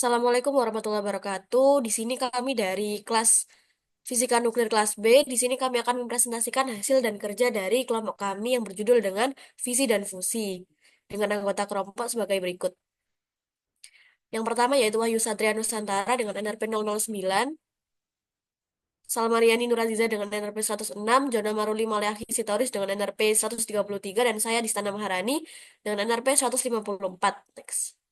Assalamualaikum warahmatullahi wabarakatuh. Di sini kami dari kelas Fisika Nuklir kelas B. Di sini kami akan mempresentasikan hasil dan kerja dari kelompok kami yang berjudul dengan Visi dan Fusi dengan anggota kelompok sebagai berikut. Yang pertama yaitu Wahyu Satria Nusantara dengan NRP 009, Salmariani Nuraziza dengan NRP 106, Jona Maruli Maliaki Sitoris dengan NRP 133, dan saya Distana Maharani dengan NRP 154. Next.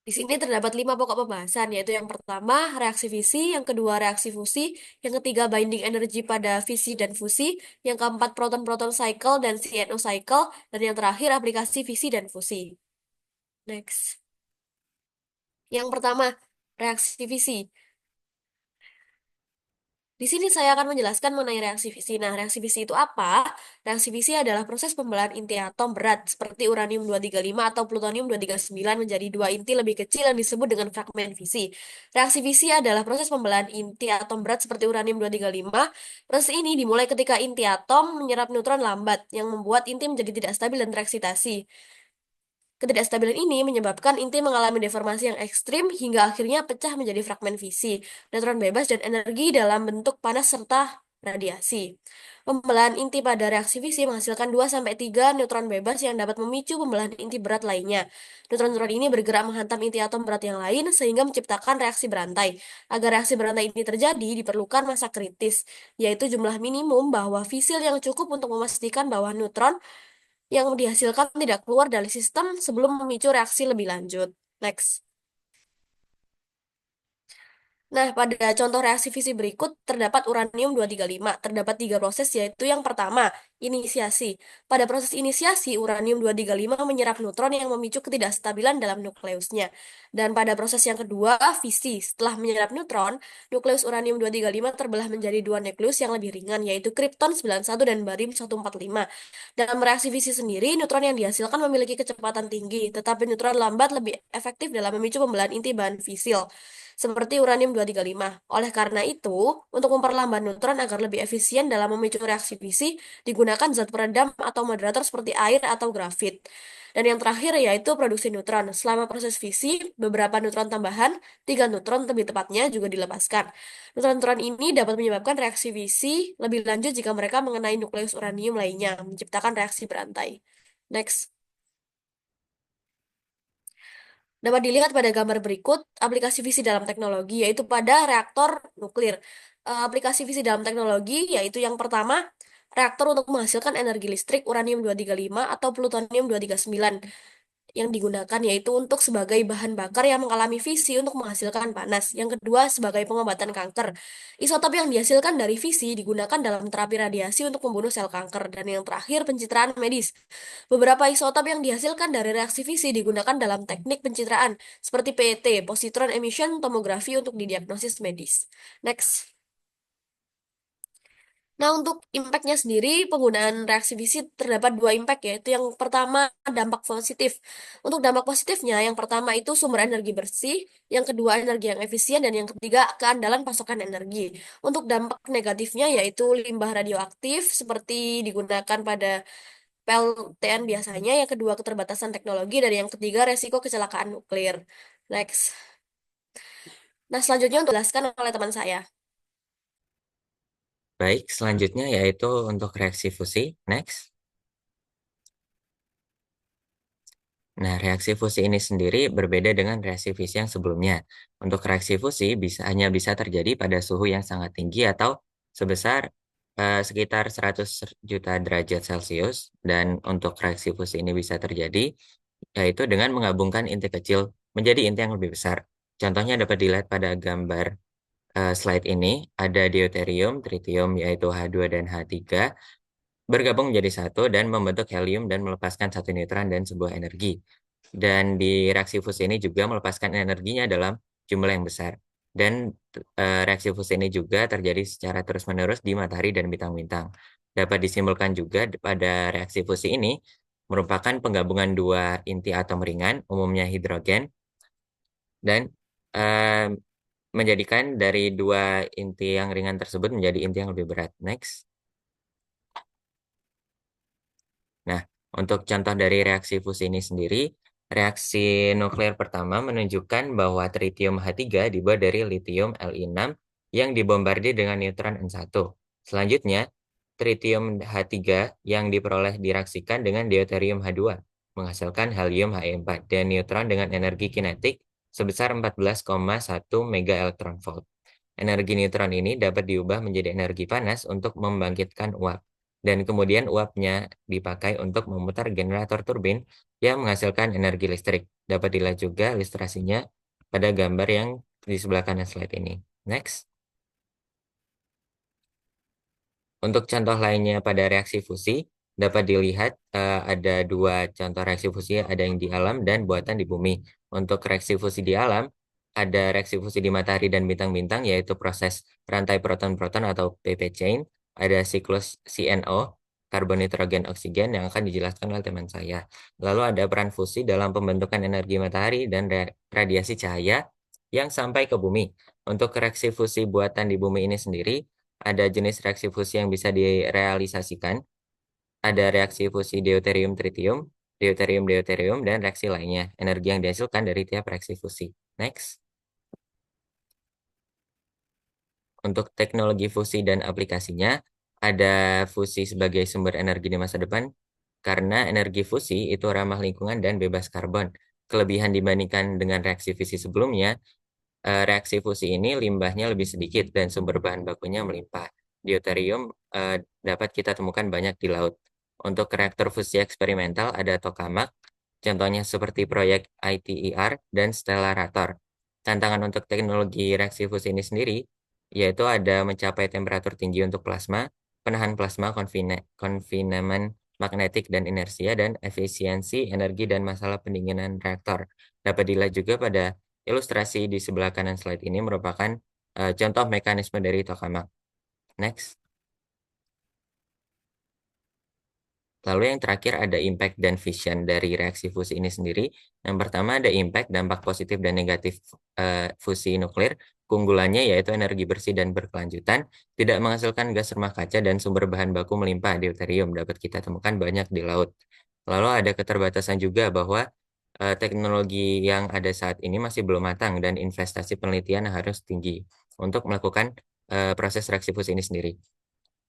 Di sini terdapat 5 pokok pembahasan, yaitu yang pertama reaksi fisi, yang kedua reaksi fusi, yang ketiga binding energy pada fisi dan fusi, yang keempat proton-proton cycle dan CNO cycle, dan yang terakhir aplikasi fisi dan fusi. Next. Yang pertama, reaksi fisi. Di sini saya akan menjelaskan mengenai reaksi fisi. Nah, reaksi fisi itu apa? Reaksi fisi adalah proses pembelahan inti atom berat seperti uranium 235 atau plutonium 239 menjadi dua inti lebih kecil yang disebut dengan fragmen fisi. Reaksi fisi adalah proses pembelahan inti atom berat seperti uranium 235. Proses ini dimulai ketika inti atom menyerap neutron lambat yang membuat inti menjadi tidak stabil dan tereksitasi. Ketidakstabilan ini menyebabkan inti mengalami deformasi yang ekstrim hingga akhirnya pecah menjadi fragmen fisi, neutron bebas, dan energi dalam bentuk panas serta radiasi. Pembelahan inti pada reaksi fisi menghasilkan 2 sampai 3 neutron bebas yang dapat memicu pembelahan inti berat lainnya. Neutron-neutron ini bergerak menghantam inti atom berat yang lain sehingga menciptakan reaksi berantai. Agar reaksi berantai ini terjadi, diperlukan massa kritis, yaitu jumlah minimum bahwa fisil yang cukup untuk memastikan bahwa neutron yang dihasilkan tidak keluar dari sistem sebelum memicu reaksi lebih lanjut. Next. Nah, pada contoh reaksi fisi berikut terdapat uranium 235. Terdapat 3 proses, yaitu yang pertama, inisiasi. Pada proses inisiasi, uranium 235 menyerap neutron yang memicu ketidakstabilan dalam nukleusnya. Dan pada proses yang kedua, fisi. Setelah menyerap neutron, nukleus uranium 235 terbelah menjadi dua nukleus yang lebih ringan, yaitu kripton 91 dan barium 145. Dalam reaksi fisi sendiri, neutron yang dihasilkan memiliki kecepatan tinggi, tetapi neutron lambat lebih efektif dalam memicu pembelahan inti bahan fisil seperti uranium 235. Oleh karena itu, untuk memperlambat neutron agar lebih efisien dalam memicu reaksi fisi, digunakan zat peredam atau moderator seperti air atau grafit. Dan yang terakhir yaitu produksi neutron. Selama proses fisi, beberapa neutron tambahan, 3 neutron lebih tepatnya, juga dilepaskan. Neutron-neutron ini dapat menyebabkan reaksi fisi lebih lanjut jika mereka mengenai nukleus uranium lainnya, menciptakan reaksi berantai. Next. Dapat dilihat pada gambar berikut aplikasi fisi dalam teknologi, yaitu pada reaktor nuklir. Aplikasi fisi dalam teknologi yaitu yang pertama, reaktor untuk menghasilkan energi listrik uranium 235 atau plutonium 239 yang digunakan yaitu untuk sebagai bahan bakar yang mengalami fisi untuk menghasilkan panas. Yang kedua, sebagai pengobatan kanker. Isotop yang dihasilkan dari fisi digunakan dalam terapi radiasi untuk membunuh sel kanker. Dan yang terakhir, pencitraan medis. Beberapa isotop yang dihasilkan dari reaksi fisi digunakan dalam teknik pencitraan seperti PET, positron emission tomografi untuk didiagnosis medis. Next. Nah, untuk impact-nya sendiri, penggunaan reaksi fisik terdapat 2 impact, yaitu yang pertama, dampak positif. Untuk dampak positifnya, yang pertama itu sumber energi bersih, yang kedua energi yang efisien, dan yang ketiga keandalan pasokan energi. Untuk dampak negatifnya, yaitu limbah radioaktif, seperti digunakan pada PLTN biasanya, yang kedua keterbatasan teknologi, dan yang ketiga resiko kecelakaan nuklir. Next. Nah, selanjutnya untuk dijelaskan oleh teman saya. Baik, selanjutnya yaitu untuk reaksi fusi. Next. Nah, reaksi fusi ini sendiri berbeda dengan reaksi fisi yang sebelumnya. Untuk reaksi fusi hanya bisa terjadi pada suhu yang sangat tinggi atau sebesar sekitar 100 juta derajat Celcius. Dan untuk reaksi fusi ini bisa terjadi yaitu dengan menggabungkan inti kecil menjadi inti yang lebih besar. Contohnya dapat dilihat pada gambar slide ini. Ada deuterium, tritium yaitu H2 dan H3 bergabung menjadi satu dan membentuk helium dan melepaskan satu neutron dan sebuah energi. Dan di reaksi fusi ini juga melepaskan energinya dalam jumlah yang besar. Dan reaksi fusi ini juga terjadi secara terus-menerus di matahari dan bintang-bintang. Dapat disimpulkan juga pada reaksi fusi ini merupakan penggabungan dua inti atom ringan, umumnya hidrogen, dan eh, menjadikan dari dua inti yang ringan tersebut menjadi inti yang lebih berat. Next. Nah, untuk contoh dari reaksi fusi ini sendiri, Reaksi nuklir pertama menunjukkan bahwa tritium H3 dibuat dari litium Li6 yang dibombardir dengan neutron N1. Selanjutnya, tritium H3 yang diperoleh direaksikan dengan deuterium H2, menghasilkan helium He4 dan neutron dengan energi kinetik sebesar 14,1 MeV. Energi neutron ini dapat diubah menjadi energi panas untuk membangkitkan uap, dan kemudian uapnya dipakai untuk memutar generator turbin yang menghasilkan energi listrik. Dapat dilihat juga ilustrasinya pada gambar yang di sebelah kanan slide ini. Next. Untuk contoh lainnya pada reaksi fusi, dapat dilihat ada dua contoh reaksi fusi, ada yang di alam dan buatan di bumi. Untuk reaksi fusi di alam, ada reaksi fusi di matahari dan bintang-bintang, yaitu proses rantai proton-proton atau PP chain, ada siklus CNO, karbon nitrogen oksigen yang akan dijelaskan oleh teman saya. Lalu ada peran fusi dalam pembentukan energi matahari dan radiasi cahaya yang sampai ke bumi. Untuk reaksi fusi buatan di bumi ini sendiri, ada jenis reaksi fusi yang bisa direalisasikan, ada reaksi fusi deuterium-tritium, deuterium-deuterium, dan reaksi lainnya. Energi yang dihasilkan dari tiap reaksi fusi. Next. Untuk teknologi fusi dan aplikasinya, ada fusi sebagai sumber energi di masa depan, karena energi fusi itu ramah lingkungan dan bebas karbon. Kelebihan dibandingkan dengan reaksi fisi sebelumnya, reaksi fusi ini limbahnya lebih sedikit dan sumber bahan bakunya melimpah. Deuterium dapat kita temukan banyak di laut. Untuk reaktor fusi eksperimental ada tokamak, contohnya seperti proyek ITER dan Stellarator. Tantangan untuk teknologi reaksi fusi ini sendiri, yaitu ada mencapai temperatur tinggi untuk plasma, penahan plasma confinement magnetik dan inersia, dan efisiensi energi dan masalah pendinginan reaktor. Dapat dilihat juga pada ilustrasi di sebelah kanan slide ini merupakan contoh mekanisme dari tokamak. Next. Lalu yang terakhir ada impact dan vision dari reaksi fusi ini sendiri. Yang pertama ada impact, dampak positif dan negatif fusi nuklir. Keunggulannya yaitu energi bersih dan berkelanjutan, tidak menghasilkan gas rumah kaca dan sumber bahan baku melimpah deuterium dapat kita temukan banyak di laut. Lalu ada keterbatasan juga bahwa teknologi yang ada saat ini masih belum matang dan investasi penelitian harus tinggi untuk melakukan proses reaksi fusi ini sendiri.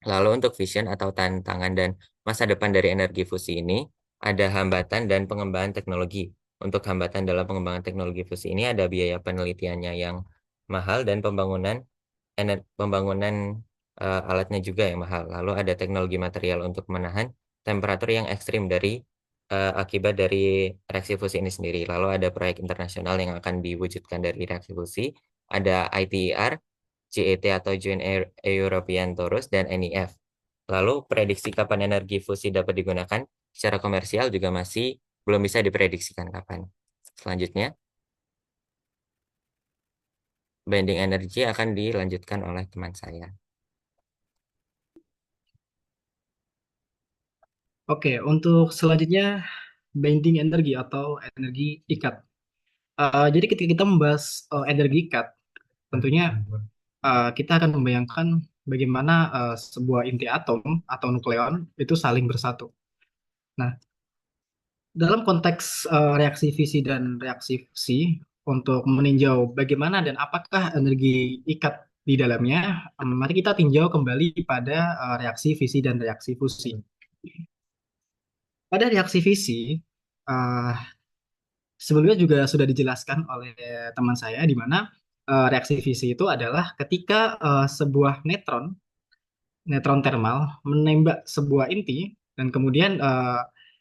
Lalu untuk vision atau tantangan dan masa depan dari energi fusi ini, ada hambatan dan pengembangan teknologi. Untuk hambatan dalam pengembangan teknologi fusi ini ada biaya penelitiannya yang mahal dan pembangunan alatnya juga yang mahal. Lalu ada teknologi material untuk menahan temperatur yang ekstrim dari akibat dari reaksi fusi ini sendiri. Lalu ada proyek internasional yang akan diwujudkan dari reaksi fusi. Ada ITER, JET atau Joint European Torus, dan NEF. Lalu prediksi kapan energi fusi dapat digunakan secara komersial juga masih belum bisa diprediksikan kapan. Selanjutnya, bending energi akan dilanjutkan oleh teman saya. Oke, untuk selanjutnya binding energi atau energi ikat. Jadi ketika kita membahas energi ikat, tentunya kita akan membayangkan bagaimana sebuah inti atom atau nukleon itu saling bersatu. Nah, dalam konteks reaksi fisi dan reaksi fusi, untuk meninjau bagaimana dan apakah energi ikat di dalamnya, mari kita tinjau kembali pada reaksi fisi dan reaksi fusi. Pada reaksi fisi, eh, sebelumnya juga sudah dijelaskan oleh teman saya di mana reaksi fisi itu adalah ketika sebuah netron termal menembak sebuah inti dan kemudian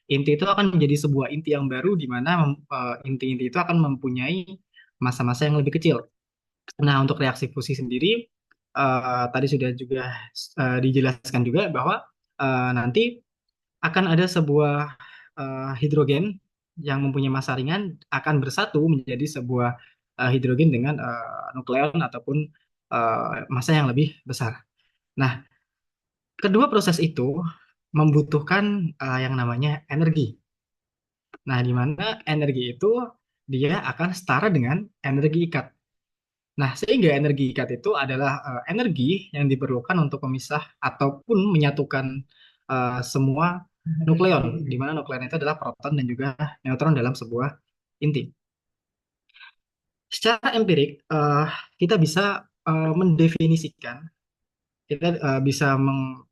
inti itu akan menjadi sebuah inti yang baru di mana inti-inti itu akan mempunyai massa-massa yang lebih kecil. Nah, untuk reaksi fusi sendiri tadi sudah juga dijelaskan juga bahwa nanti akan ada sebuah hidrogen yang mempunyai massa ringan akan bersatu menjadi sebuah hidrogen dengan nukleon ataupun massa yang lebih besar. Nah, kedua proses itu membutuhkan yang namanya energi. Nah, di mana energi itu dia akan setara dengan energi ikat. Nah, sehingga energi ikat itu adalah energi yang diperlukan untuk memisah ataupun menyatukan semua nukleon, di mana nukleon itu adalah proton dan juga neutron dalam sebuah inti. Secara empirik, kita bisa mendefinisikan, kita bisa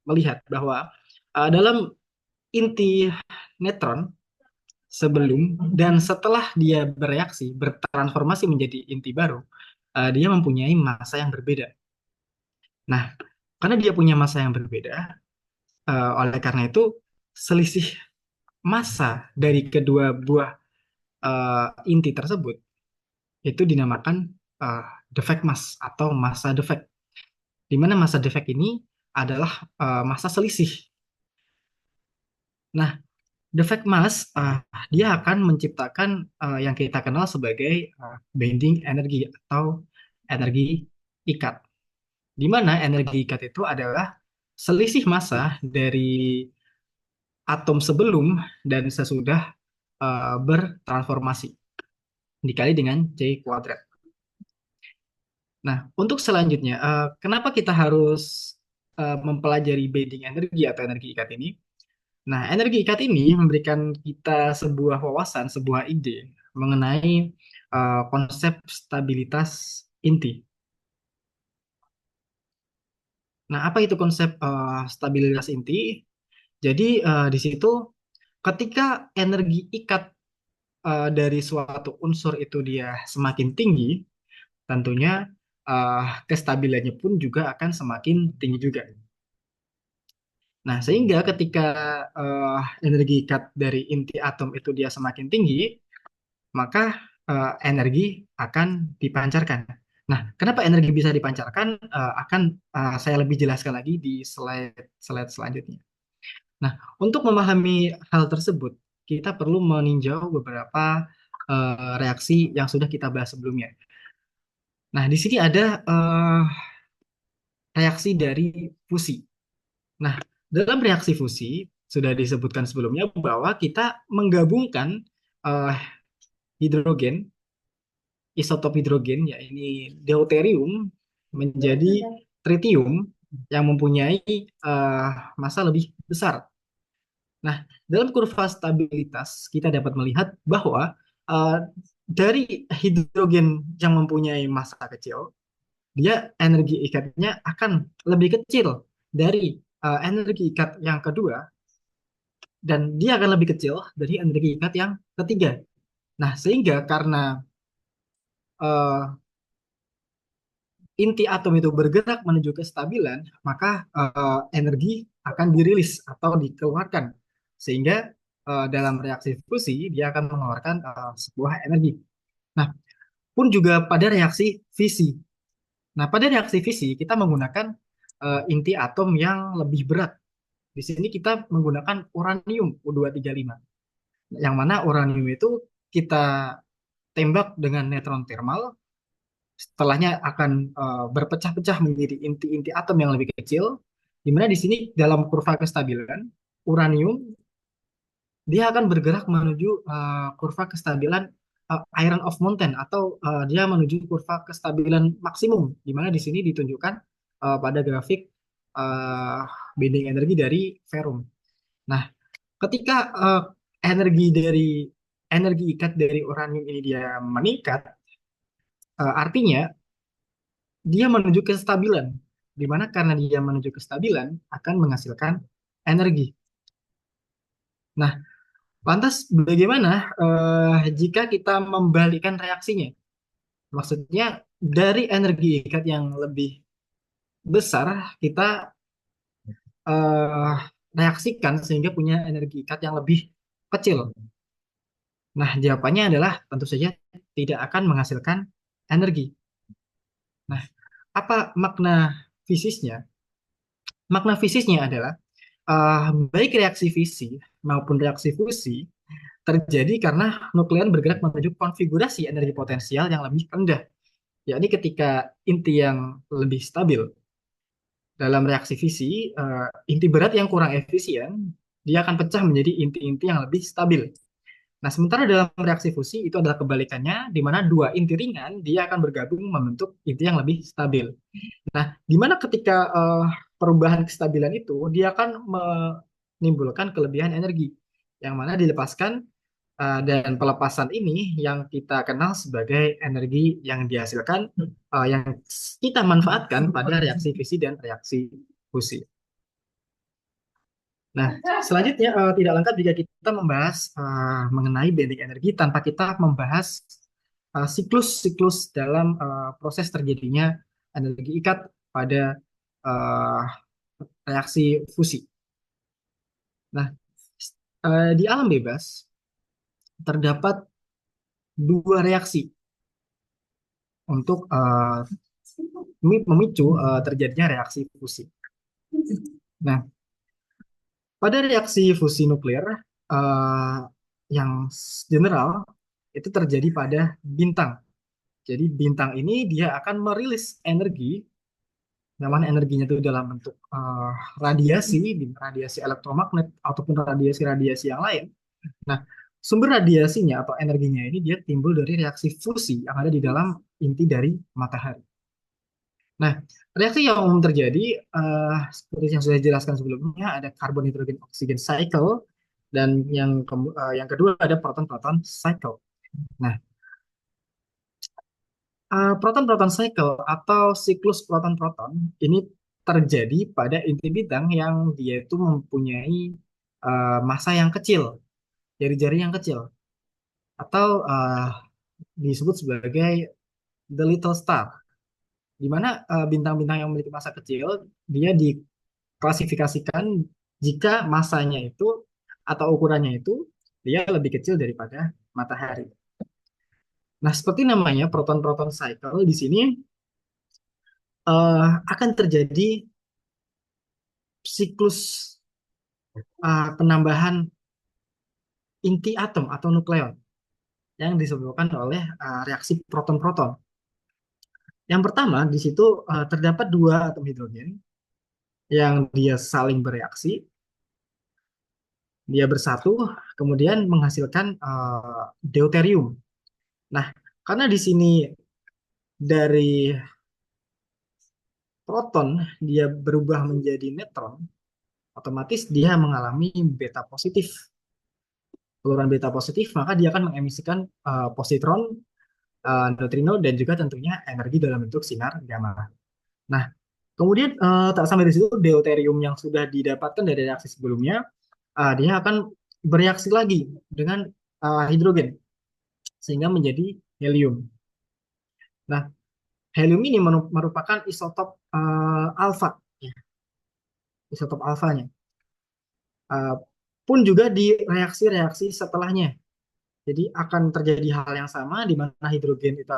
melihat bahwa dalam inti neutron sebelum dan setelah dia bereaksi, bertransformasi menjadi inti baru, dia mempunyai massa yang berbeda. Nah, karena dia punya massa yang berbeda, oleh karena itu selisih massa dari kedua buah inti tersebut itu dinamakan uh, defect mass atau massa defect. Di mana massa defect ini adalah massa selisih. Nah, defect mass dia akan menciptakan yang kita kenal sebagai bending energi atau energi ikat. Di mana energi ikat itu adalah selisih massa dari atom sebelum dan sesudah bertransformasi dikali dengan C kuadrat. Nah, untuk selanjutnya, kenapa kita harus mempelajari bending energi atau energi ikat ini? Nah, energi ikat ini memberikan kita sebuah wawasan, sebuah ide mengenai konsep stabilitas inti. Nah, apa itu konsep stabilitas inti? Jadi, di situ ketika energi ikat dari suatu unsur itu dia semakin tinggi, tentunya kestabilannya pun juga akan semakin tinggi juga. Nah, sehingga ketika eh, energi ikat dari inti atom itu dia semakin tinggi, maka energi akan dipancarkan. Nah, kenapa energi bisa dipancarkan? Akan saya lebih jelaskan lagi di slide selanjutnya. Nah, untuk memahami hal tersebut, kita perlu meninjau beberapa reaksi yang sudah kita bahas sebelumnya. Nah, di sini ada reaksi dari fusi. Nah, dalam reaksi fusi sudah disebutkan sebelumnya bahwa kita menggabungkan eh, hidrogen, isotop hidrogen, ya ini deuterium menjadi tritium yang mempunyai massa lebih besar. Nah, dalam kurva stabilitas kita dapat melihat bahwa eh, dari hidrogen yang mempunyai massa kecil, dia energi ikatnya akan lebih kecil dari energi ikat yang kedua dan dia akan lebih kecil dari energi ikat yang ketiga. Nah, sehingga karena eh, inti atom itu bergerak menuju kestabilan, maka energi akan dirilis atau dikeluarkan. Sehingga dalam reaksi fusi dia akan mengeluarkan sebuah energi. Nah, pun juga pada reaksi fisi. Nah, pada reaksi fisi kita menggunakan inti atom yang lebih berat. Di sini kita menggunakan uranium U235. Yang mana uranium itu kita tembak dengan neutron thermal, setelahnya akan berpecah-pecah menjadi inti-inti atom yang lebih kecil, di mana di sini dalam kurva kestabilan, uranium dia akan bergerak menuju kurva kestabilan iron of mountain atau dia menuju kurva kestabilan maksimum, di mana di sini ditunjukkan pada grafik uh, binding energi dari ferrum. Nah, ketika energi ikat dari uranium ini dia meningkat, artinya dia menuju kestabilan, di mana karena dia menuju kestabilan akan menghasilkan energi. Nah, lantas bagaimana jika kita membalikkan reaksinya? Maksudnya dari energi ikat yang lebih besar kita eh, reaksikan sehingga punya energi ikat yang lebih kecil. Nah, jawabannya adalah tentu saja tidak akan menghasilkan energi. Nah, apa makna fisisnya? Makna fisisnya adalah baik reaksi fisi maupun reaksi fusi terjadi karena nukleon bergerak menuju konfigurasi energi potensial yang lebih rendah, yakni ketika inti yang lebih stabil. Dalam reaksi fisi, inti berat yang kurang efisien, dia akan pecah menjadi inti-inti yang lebih stabil. Nah, sementara dalam reaksi fusi itu adalah kebalikannya, di mana dua inti ringan dia akan bergabung membentuk inti yang lebih stabil. Nah, di mana ketika perubahan kestabilan itu dia akan menimbulkan kelebihan energi yang mana dilepaskan Dan pelepasan ini yang kita kenal sebagai energi yang dihasilkan, yang kita manfaatkan pada reaksi fisi dan reaksi fusi. Nah, selanjutnya tidak lengkap jika kita membahas mengenai bending energi tanpa kita membahas siklus-siklus dalam proses terjadinya energi ikat pada uh, reaksi fusi. Nah, di alam bebas terdapat dua reaksi untuk memicu terjadinya reaksi fusi. Nah, pada reaksi fusi nuklir eh, yang general itu terjadi pada bintang. Jadi bintang ini dia akan merilis energi, yang mana energinya itu dalam bentuk radiasi, radiasi elektromagnet ataupun radiasi-radiasi yang lain. Nah, sumber radiasinya atau energinya ini dia timbul dari reaksi fusi yang ada di dalam inti dari matahari. Nah, reaksi yang umum terjadi seperti yang sudah dijelaskan sebelumnya ada karbon hidrogen oksigen cycle dan yang kedua ada proton proton cycle. Nah, proton-proton cycle atau siklus proton-proton ini terjadi pada inti bintang yang dia itu mempunyai massa yang kecil, jari-jari yang kecil, atau disebut sebagai the little star, di mana bintang-bintang yang memiliki massa kecil dia diklasifikasikan jika massanya itu atau ukurannya itu dia lebih kecil daripada matahari. Nah, seperti namanya proton-proton cycle di sini akan terjadi siklus penambahan inti atom atau nukleon yang disebabkan oleh reaksi proton-proton. Yang pertama, di situ terdapat dua atom hidrogen yang dia saling bereaksi, dia bersatu, kemudian menghasilkan deuterium. Nah, karena di sini dari proton dia berubah menjadi neutron, otomatis dia mengalami beta positif, peluruhan beta positif, maka dia akan mengemisikan positron, neutrino, dan juga tentunya energi dalam bentuk sinar gamma. Nah, kemudian tak sampai di situ, deuterium yang sudah didapatkan dari reaksi sebelumnya, dia akan bereaksi lagi dengan hidrogen, sehingga menjadi helium. Nah, helium ini merupakan isotop alfa, ya, isotop alfanya. Uh, pun juga di reaksi-reaksi setelahnya. Jadi akan terjadi hal yang sama di mana hidrogen itu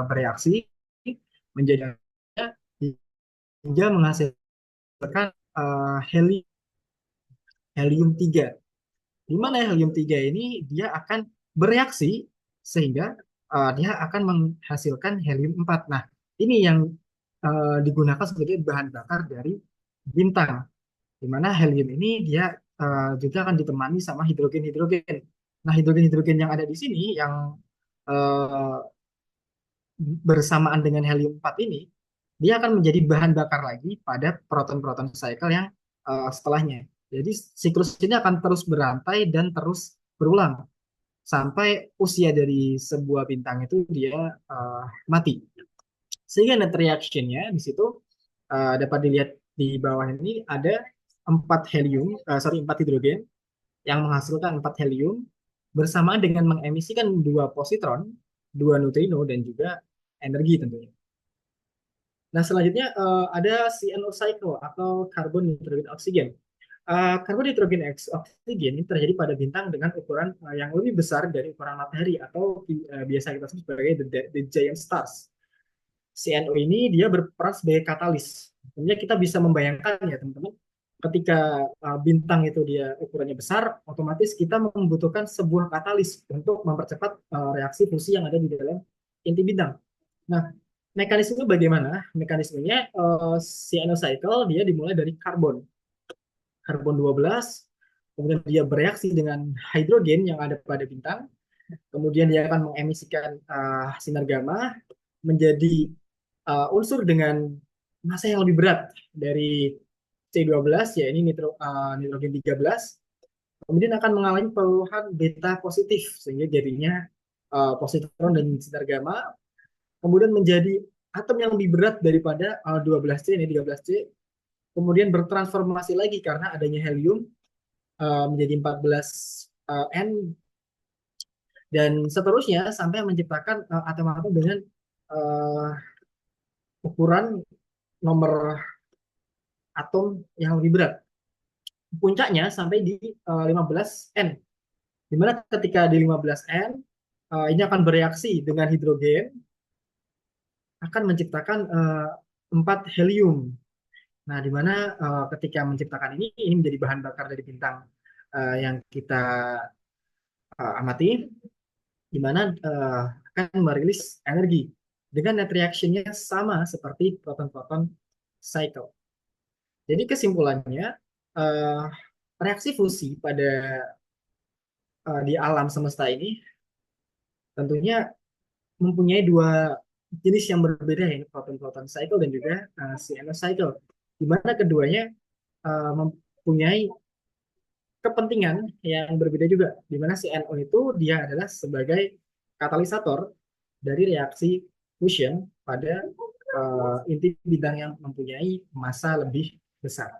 bereaksi menjadi hingga menghasilkan helium 3. Di mana helium 3 ini dia akan bereaksi sehingga dia akan menghasilkan helium 4. Nah, ini yang digunakan sebagai bahan bakar dari bintang. Di mana helium ini dia juga akan ditemani sama hidrogen-hidrogen. Nah, hidrogen-hidrogen yang ada di sini yang uh, bersamaan dengan helium 4 ini, dia akan menjadi bahan bakar lagi pada proton-proton cycle yang setelahnya. Jadi siklus ini akan terus berantai dan terus berulang sampai usia dari sebuah bintang itu dia mati. Sehingga net reaction-nya di situ dapat dilihat di bawah ini ada 4 hidrogen yang menghasilkan 4 helium bersamaan dengan mengemisikan 2 positron, 2 neutrino, dan juga energi tentunya. Nah, selanjutnya ada CNO cycle atau carbon nitrogen oksigen. Karbon nitrogen oksigen ini terjadi pada bintang dengan ukuran yang lebih besar dari ukuran matahari atau biasa kita sebut sebagai the giant stars. CNO ini dia berperan sebagai katalis. Tentunya kita bisa membayangkan ya teman-teman, ketika bintang itu dia ukurannya besar, otomatis kita membutuhkan sebuah katalis untuk mempercepat reaksi fusi yang ada di dalam inti bintang. Nah, mekanisme bagaimana? Mekanismenya CNO cycle dia dimulai dari karbon 12, kemudian dia bereaksi dengan hidrogen yang ada pada bintang, kemudian dia akan mengemisikan sinar gamma menjadi unsur dengan massa yang lebih berat dari C12, ya ini nitrogen 13. kemudian akan mengalami peluhan beta positif sehingga jadinya positron dan sinar gamma kemudian menjadi atom yang lebih berat daripada 12C ini 13C kemudian bertransformasi lagi karena adanya helium menjadi 14 N dan seterusnya sampai menciptakan atom-atom dengan uh, ukuran nomor atom yang lebih berat. Puncaknya sampai di 15 N. Di mana ketika di 15 N ini akan bereaksi dengan hidrogen akan menciptakan 4 helium. Nah, di mana ketika menciptakan ini menjadi bahan bakar dari bintang yang kita amati, di mana akan merilis energi dengan net reaction-nya sama seperti proton-proton cycle. Jadi kesimpulannya, uh, reaksi fusi pada di alam semesta ini tentunya mempunyai dua jenis yang berbeda, yaitu proton-proton cycle dan juga CNS cycle, di mana keduanya mempunyai kepentingan yang berbeda juga, di mana CNO itu dia adalah sebagai katalisator dari reaksi fusion pada inti bidang yang mempunyai massa lebih besar.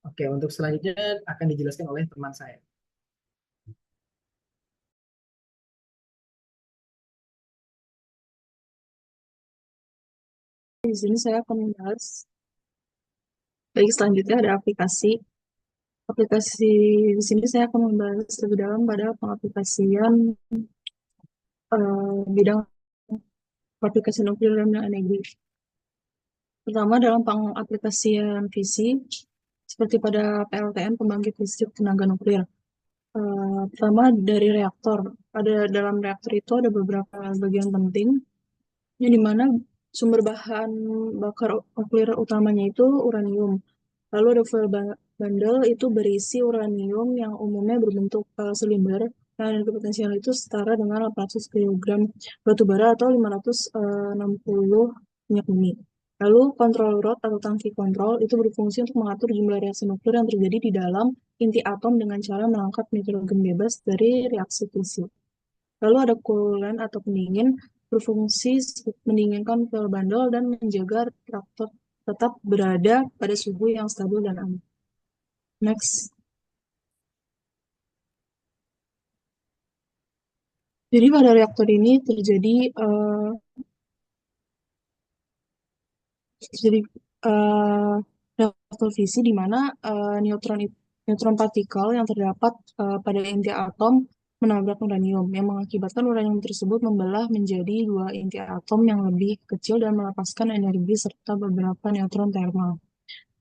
Oke, untuk selanjutnya akan dijelaskan oleh teman saya. Di sini saya akan membahas, baik selanjutnya ada aplikasi. Aplikasi di sini saya akan membahas lebih dalam pada pengaplikasian bidang aplikasi nuklir dan energi. Pertama dalam pengaplikasian visi, seperti pada PLTN pembangkit listrik tenaga nuklir. Pertama dari reaktor. Dalam reaktor itu ada beberapa bagian penting, yang dimana sumber bahan bakar nuklir utamanya itu uranium. Lalu ada fuel bundle itu berisi uranium yang umumnya berbentuk silinder. Nah, energi potensial itu setara dengan 800 kg batu bara atau 560 minyak bumi. Lalu kontrol rod atau tangki kontrol itu berfungsi untuk mengatur jumlah reaksi nuklir yang terjadi di dalam inti atom dengan cara mengangkat nitrogen bebas dari reaksi fisi. Lalu ada coolant atau pendingin berfungsi mendinginkan fuel bundle dan menjaga reaktor tetap berada pada suhu yang stabil dan aman. Next. Jadi pada reaktor ini terjadi reaktor fisi di mana neutron partikel yang terdapat pada inti atom menabrak uranium yang mengakibatkan uranium tersebut membelah menjadi dua inti atom yang lebih kecil dan melepaskan energi serta beberapa neutron thermal.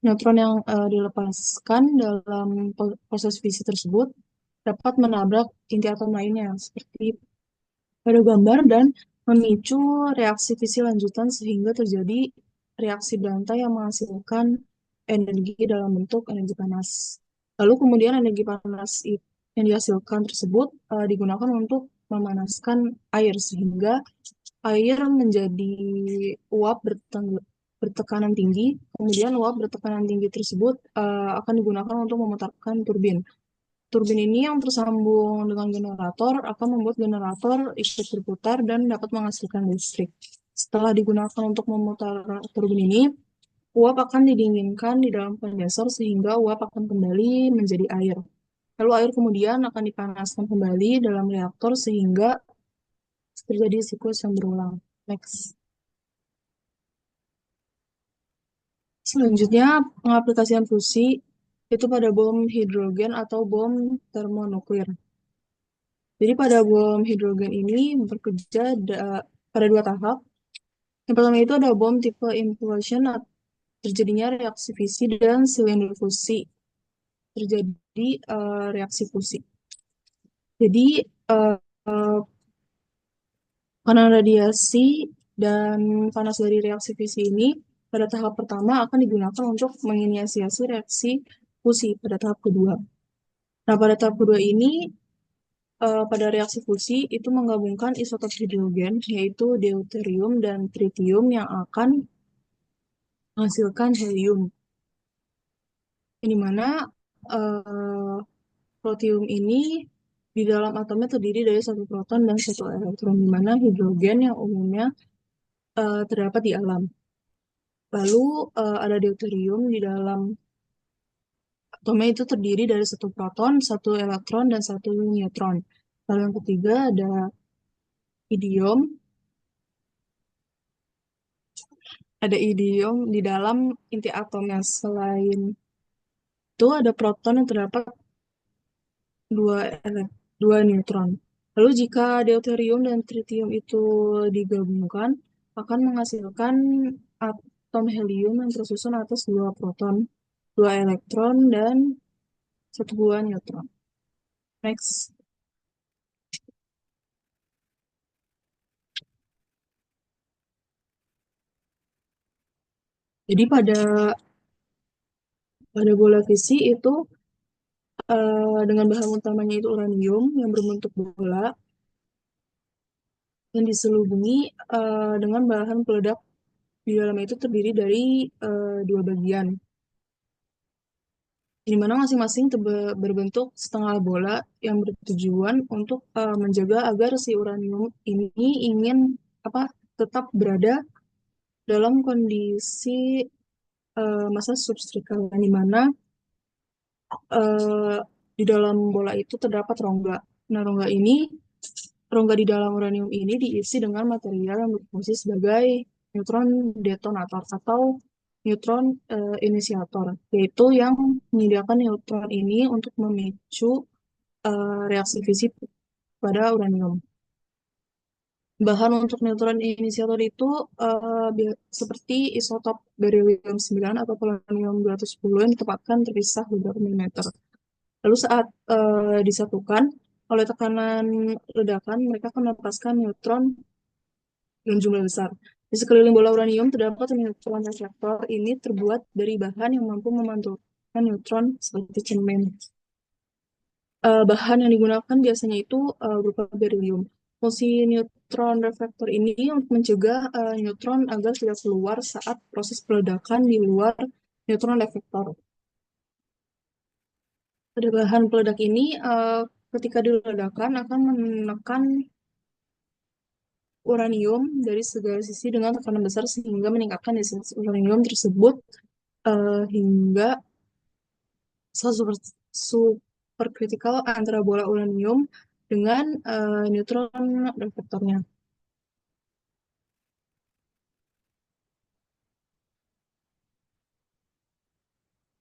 Neutron yang dilepaskan dalam proses fisi tersebut dapat menabrak inti atom lainnya seperti pada gambar dan memicu reaksi fisi lanjutan sehingga terjadi reaksi berantai yang menghasilkan energi dalam bentuk energi panas. Lalu kemudian energi panas yang dihasilkan tersebut digunakan untuk memanaskan air sehingga air menjadi uap bertekanan tinggi. Kemudian uap bertekanan tinggi tersebut akan digunakan untuk memutarkan turbin. Turbin ini yang tersambung dengan generator akan membuat generator ikut berputar dan dapat menghasilkan listrik. Setelah digunakan untuk memutar turbin ini, uap akan didinginkan di dalam kondensor sehingga uap akan kembali menjadi air. Lalu air kemudian akan dipanaskan kembali dalam reaktor sehingga terjadi siklus yang berulang. Next. Selanjutnya, pengaplikasian fusi itu pada bom hidrogen atau bom termonuklir. Jadi pada bom hidrogen ini bekerja pada dua tahap. Yang pertama itu ada bom tipe implosion, terjadinya reaksi fisi, dan silinder fusi, terjadi reaksi fusi. Jadi karena radiasi dan panas dari reaksi fisi ini pada tahap pertama akan digunakan untuk menginisiasi reaksi fusi pada tahap kedua. Nah, pada tahap kedua ini pada reaksi fusi itu menggabungkan isotop hidrogen yaitu deuterium dan tritium yang akan menghasilkan helium. Di mana eh, protium ini di dalam atomnya terdiri dari satu proton dan satu elektron, di mana hidrogen yang umumnya terdapat di alam. Lalu ada deuterium di dalam atomnya itu terdiri dari satu proton, satu elektron, dan satu neutron. Lalu yang ketiga ada idiom. Ada idiom di dalam inti atomnya. Selain itu ada proton yang terdapat dua dua neutron. Lalu jika deuterium dan tritium itu digabungkan, akan menghasilkan atom helium yang tersusun atas dua proton, dua elektron, dan satu buah neutron. Next. Jadi pada bola fisi itu dengan bahan utamanya itu uranium yang berbentuk bola yang diselubungi dengan bahan peledak di dalamnya itu terdiri dari dua bagian, di mana masing-masing berbentuk setengah bola yang bertujuan untuk menjaga agar si uranium ini ingin apa tetap berada dalam kondisi massa substrikal, di mana eh, di dalam bola itu terdapat rongga. Nah, rongga di dalam uranium ini diisi dengan material yang berfungsi sebagai neutron detonator atau neutron inisiator, yaitu yang menyediakan neutron ini untuk memicu reaksi fisik pada uranium. Bahan untuk neutron inisiator itu seperti isotop berilium 9 atau polonium 210 yang ditempatkan terpisah beberapa milimeter. Lalu saat disatukan oleh tekanan ledakan, mereka akan melepaskan neutron dalam jumlah besar. Di sekeliling bola uranium terdapat neutron reflektor. Ini terbuat dari bahan yang mampu memantulkan neutron seperti cermin. Bahan yang digunakan biasanya itu berupa berilium. Fungsi neutron reflektor ini untuk mencegah neutron agar tidak keluar saat proses peledakan di luar neutron reflektor. Pada bahan peledak ini, ketika diledakkan akan menekan uranium dari segala sisi dengan tekanan besar sehingga meningkatkan densitas uranium tersebut hingga superkritikal antara bola uranium dengan neutron reflektornya.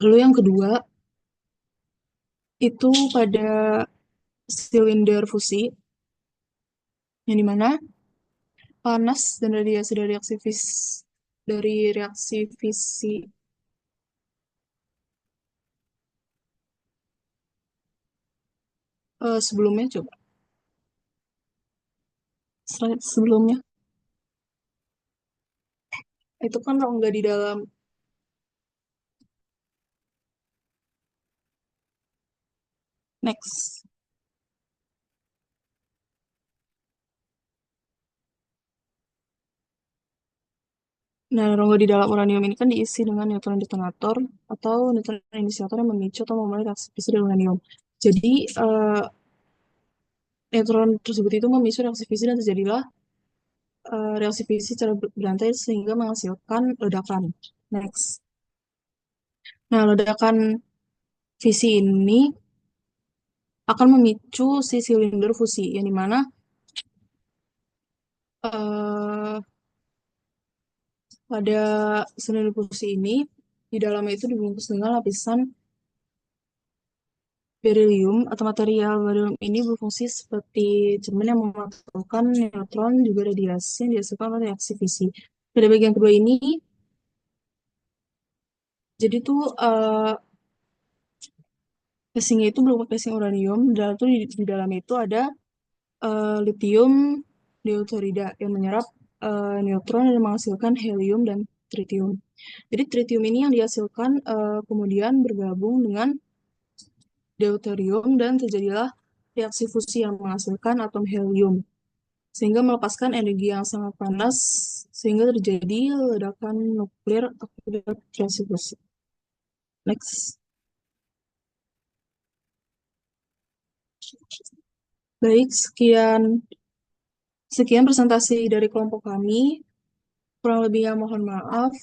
Lalu yang kedua itu pada silinder fusi, yang dimana panas dan radiasi dari reaksi fisi sebelumnya, coba slide sebelumnya, itu kan rongga di dalam next. Nah, rongga di dalam uranium ini kan diisi dengan neutron detonator atau neutron inisiator yang memicu atau memulai reaksi fisi dengan uranium. Jadi, neutron tersebut itu memicu reaksi fisi dan terjadilah reaksi fisi secara berantai sehingga menghasilkan ledakan. Next. Nah, ledakan fisi ini akan memicu si silinder fusi, yang dimana pada silinder fusi ini di dalamnya itu dibungkus dengan lapisan berilium atau material berilium ini berfungsi seperti cermin yang memantulkan neutron juga radiasi yang dihasilkan oleh reaksi fisi. Pada bagian kedua ini, jadi tuh casingnya itu berupa casing uranium, dan itu di dalamnya itu ada lithium deuterida yang menyerap neutron dan menghasilkan helium dan tritium. Jadi tritium ini yang dihasilkan kemudian bergabung dengan deuterium dan terjadilah reaksi fusi yang menghasilkan atom helium sehingga melepaskan energi yang sangat panas sehingga terjadi ledakan nuklir akibat reaksi fusi. Next. Baik, sekian presentasi dari kelompok kami. Kurang lebihnya mohon maaf.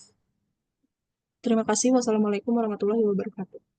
Terima kasih. Wassalamualaikum warahmatullahi wabarakatuh.